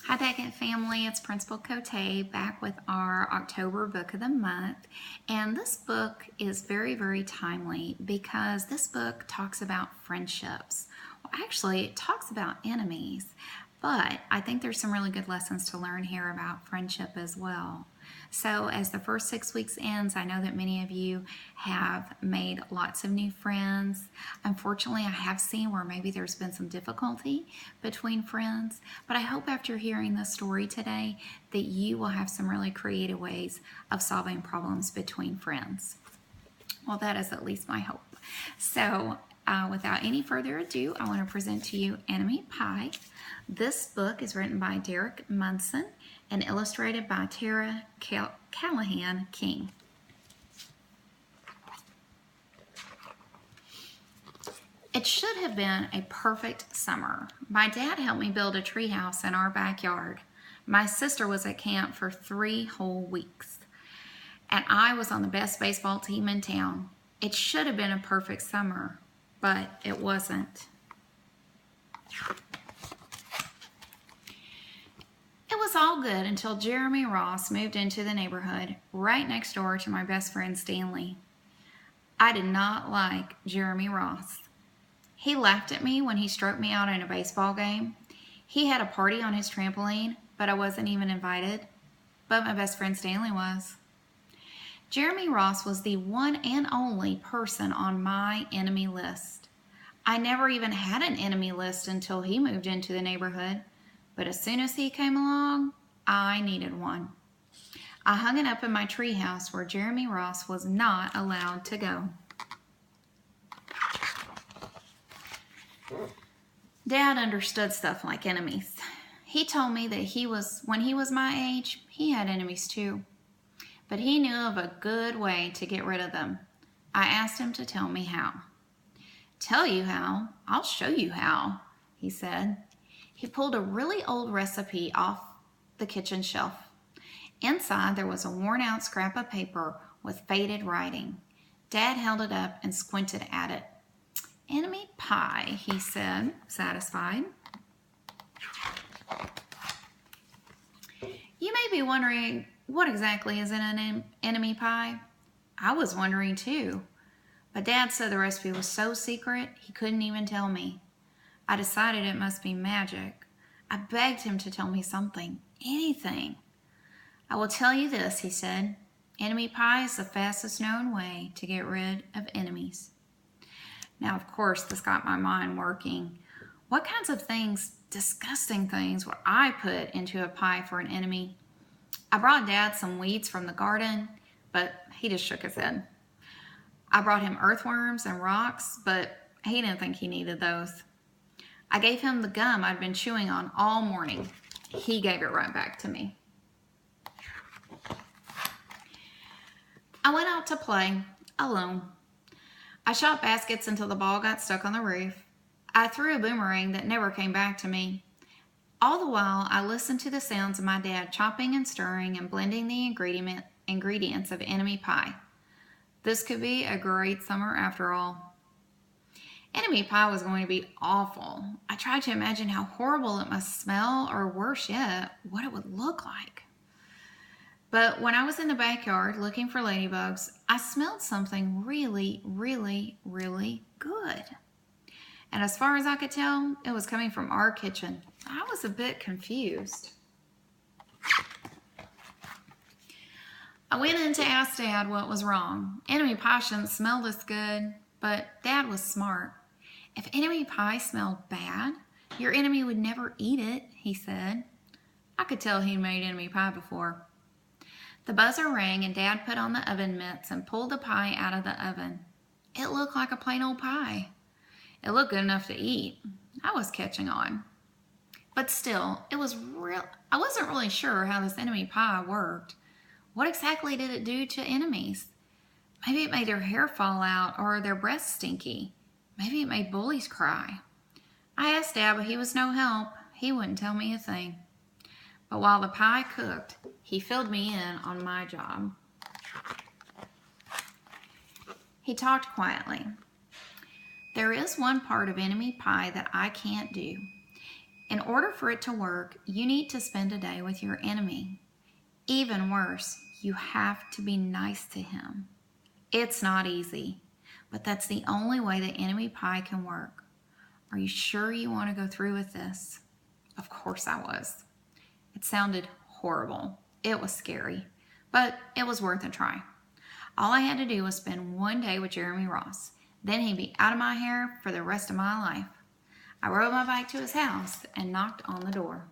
Hi Decant family, it's Principal Coté back with our October book of the month. And this book is very timely because this book talks about friendships. Well, actually, it talks about enemies, but I think there's some really good lessons to learn here about friendship as well. So as the first 6 weeks ends, I know that many of you have made lots of new friends. Unfortunately, I have seen where maybe there's been some difficulty between friends, but I hope after hearing this story today that you will have some really creative ways of solving problems between friends. Well, that is at least my hope. So without any further ado, I want to present to you Enemy Pie. This book is written by Derek Munson and illustrated by Tara Callahan King. It should have been a perfect summer. My dad helped me build a treehouse in our backyard. My sister was at camp for 3 whole weeks, and I was on the best baseball team in town. It should have been a perfect summer, but it wasn't. It was all good until Jeremy Ross moved into the neighborhood right next door to my best friend Stanley. I did not like Jeremy Ross. He laughed at me when he stroked me out in a baseball game. He had a party on his trampoline, but I wasn't even invited. But my best friend Stanley was. Jeremy Ross was the one and only person on my enemy list. I never even had an enemy list until he moved into the neighborhood. But as soon as he came along, I needed one. I hung it up in my treehouse where Jeremy Ross was not allowed to go. Dad understood stuff like enemies. He told me that when he was my age, he had enemies too. But he knew of a good way to get rid of them. I asked him to tell me how. Tell you how? I'll show you how, he said. He pulled a really old recipe off the kitchen shelf. Inside there was a worn-out scrap of paper with faded writing. Dad held it up and squinted at it. Enemy pie, he said, satisfied. You may be wondering, what exactly is in an enemy pie? I was wondering too. But Dad said the recipe was so secret he couldn't even tell me. I decided it must be magic. I begged him to tell me something, anything. I will tell you this, he said. Enemy pie is the fastest known way to get rid of enemies. Now, of course, this got my mind working. What kinds of things, disgusting things, would I put into a pie for an enemy? I brought Dad some weeds from the garden, but he just shook his head. I brought him earthworms and rocks, but he didn't think he needed those. I gave him the gum I'd been chewing on all morning. He gave it right back to me. I went out to play alone. I shot baskets until the ball got stuck on the roof. I threw a boomerang that never came back to me. All the while, I listened to the sounds of my dad chopping and stirring and blending the ingredients of enemy pie. This could be a great summer after all. Enemy pie was going to be awful. I tried to imagine how horrible it must smell, or worse yet, what it would look like. But when I was in the backyard looking for ladybugs, I smelled something really good. And as far as I could tell, it was coming from our kitchen. I was a bit confused. I went in to ask Dad what was wrong. Enemy pie shouldn't smell this good, but Dad was smart. If enemy pie smelled bad, your enemy would never eat it, he said. I could tell he'd made enemy pie before. The buzzer rang and Dad put on the oven mitts and pulled the pie out of the oven. It looked like a plain old pie. It looked good enough to eat. I was catching on. But still, I wasn't really sure how this enemy pie worked. What exactly did it do to enemies? Maybe it made their hair fall out or their breath stinky. Maybe it made bullies cry. I asked Dad, but he was no help. He wouldn't tell me a thing. But while the pie cooked, he filled me in on my job. He talked quietly. There is one part of enemy pie that I can't do. In order for it to work, you need to spend a day with your enemy. Even worse, you have to be nice to him. It's not easy, but that's the only way the enemy pie can work. Are you sure you want to go through with this? Of course I was. It sounded horrible. It was scary, but it was worth a try. All I had to do was spend one day with Jeremy Ross. Then he'd be out of my hair for the rest of my life. I rode my bike to his house and knocked on the door.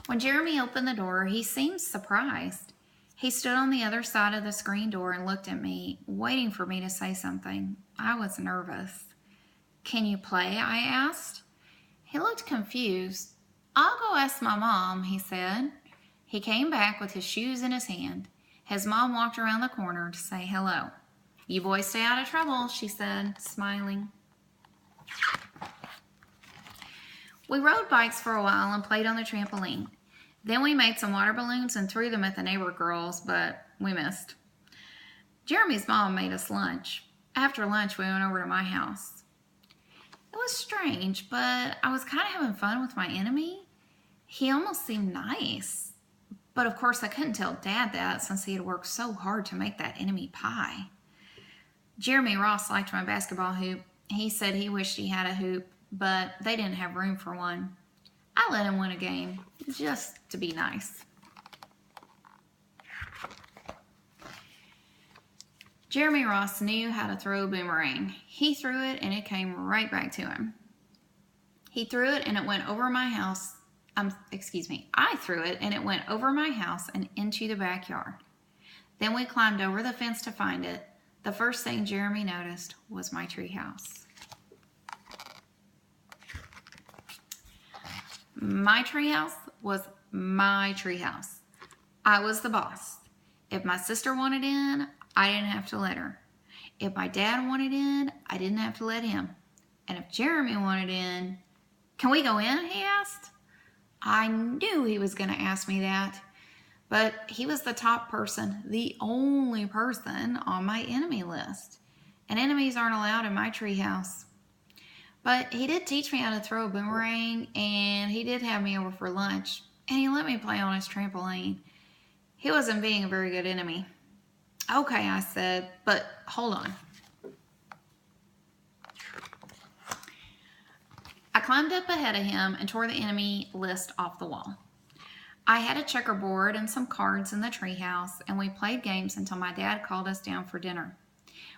When Jeremy opened the door, he seemed surprised. He stood on the other side of the screen door and looked at me, waiting for me to say something. I was nervous. "Can you play?" I asked. He looked confused. "I'll go ask my mom," he said. He came back with his shoes in his hand. His mom walked around the corner to say hello. "You boys stay out of trouble," she said, smiling. We rode bikes for a while and played on the trampoline. Then we made some water balloons and threw them at the neighbor girls, but we missed. Jeremy's mom made us lunch. After lunch, we went over to my house. It was strange, but I was kind of having fun with my enemy. He almost seemed nice. But of course, I couldn't tell Dad that since he had worked so hard to make that enemy pie. Jeremy Ross liked my basketball hoop. He said he wished he had a hoop, but they didn't have room for one. I let him win a game, just to be nice. Jeremy Ross knew how to throw a boomerang. He threw it and it came right back to him. He threw it and it went over my house. I threw it and it went over my house and into the backyard. Then we climbed over the fence to find it. The first thing Jeremy noticed was my treehouse. My treehouse was my treehouse. I was the boss. If my sister wanted in, I didn't have to let her. If my dad wanted in, I didn't have to let him. And if Jeremy wanted in, "Can we go in?" he asked. I knew he was going to ask me that, but he was the top person, the only person on my enemy list. And enemies aren't allowed in my treehouse. But he did teach me how to throw a boomerang, and he did have me over for lunch, and he let me play on his trampoline. He wasn't being a very good enemy. "Okay," I said, "but hold on." I climbed up ahead of him and tore the enemy list off the wall. I had a checkerboard and some cards in the treehouse, and we played games until my dad called us down for dinner.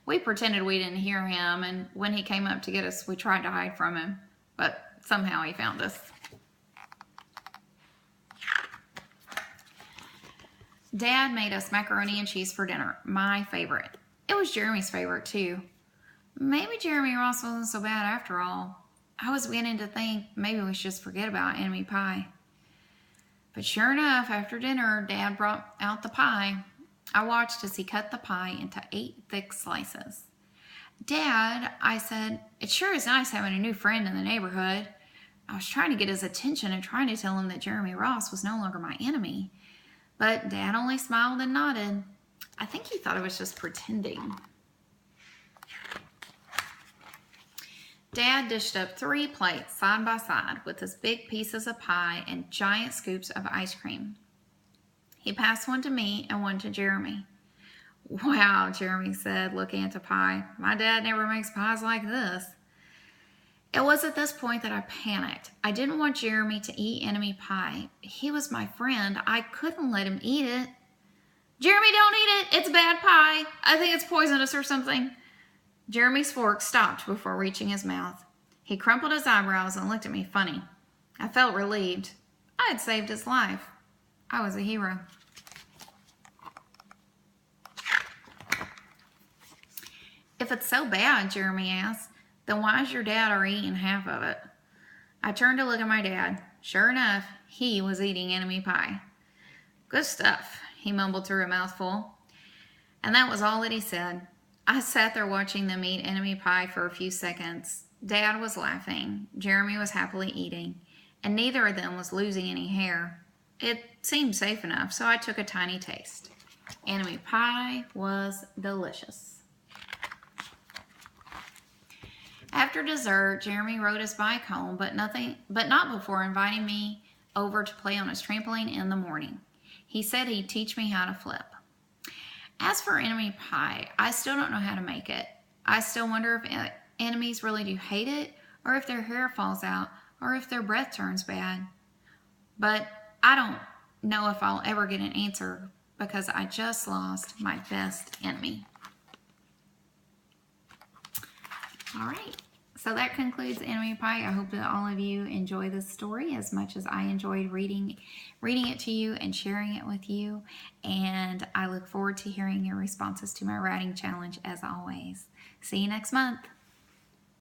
We pretended we didn't hear him, and when he came up to get us, we tried to hide from him, but somehow he found us. Dad made us macaroni and cheese for dinner, my favorite. It was Jeremy's favorite too. Maybe Jeremy Ross wasn't so bad after all. I was beginning to think maybe we should just forget about enemy pie. But sure enough, after dinner, Dad brought out the pie. I watched as he cut the pie into 8 thick slices. "Dad," I said, "it sure is nice having a new friend in the neighborhood." I was trying to get his attention and trying to tell him that Jeremy Ross was no longer my enemy. But Dad only smiled and nodded. I think he thought I was just pretending. Dad dished up 3 plates side by side with his big pieces of pie and giant scoops of ice cream. He passed one to me and one to Jeremy. "Wow," Jeremy said, looking at the pie. "My dad never makes pies like this." It was at this point that I panicked. I didn't want Jeremy to eat enemy pie. He was my friend. I couldn't let him eat it. "Jeremy, don't eat it. It's bad pie. I think it's poisonous or something." Jeremy's fork stopped before reaching his mouth. He crumpled his eyebrows and looked at me funny. I felt relieved. I had saved his life. I was a hero. "If it's so bad," Jeremy asked, "then why is your dad already eating half of it?" I turned to look at my dad. Sure enough, he was eating enemy pie. "Good stuff," he mumbled through a mouthful. And that was all that he said. I sat there watching them eat enemy pie for a few seconds. Dad was laughing. Jeremy was happily eating. And neither of them was losing any hair. It seemed safe enough, so I took a tiny taste. Enemy pie was delicious. After dessert, Jeremy rode his bike home, but not before inviting me over to play on his trampoline in the morning. He said he'd teach me how to flip. As for enemy pie, I still don't know how to make it. I still wonder if enemies really do hate it, or if their hair falls out, or if their breath turns bad. But I don't know if I'll ever get an answer because I just lost my best enemy. All right, so that concludes Enemy Pie. I hope that all of you enjoy this story as much as I enjoyed reading it to you and sharing it with you. And I look forward to hearing your responses to my writing challenge as always. See you next month.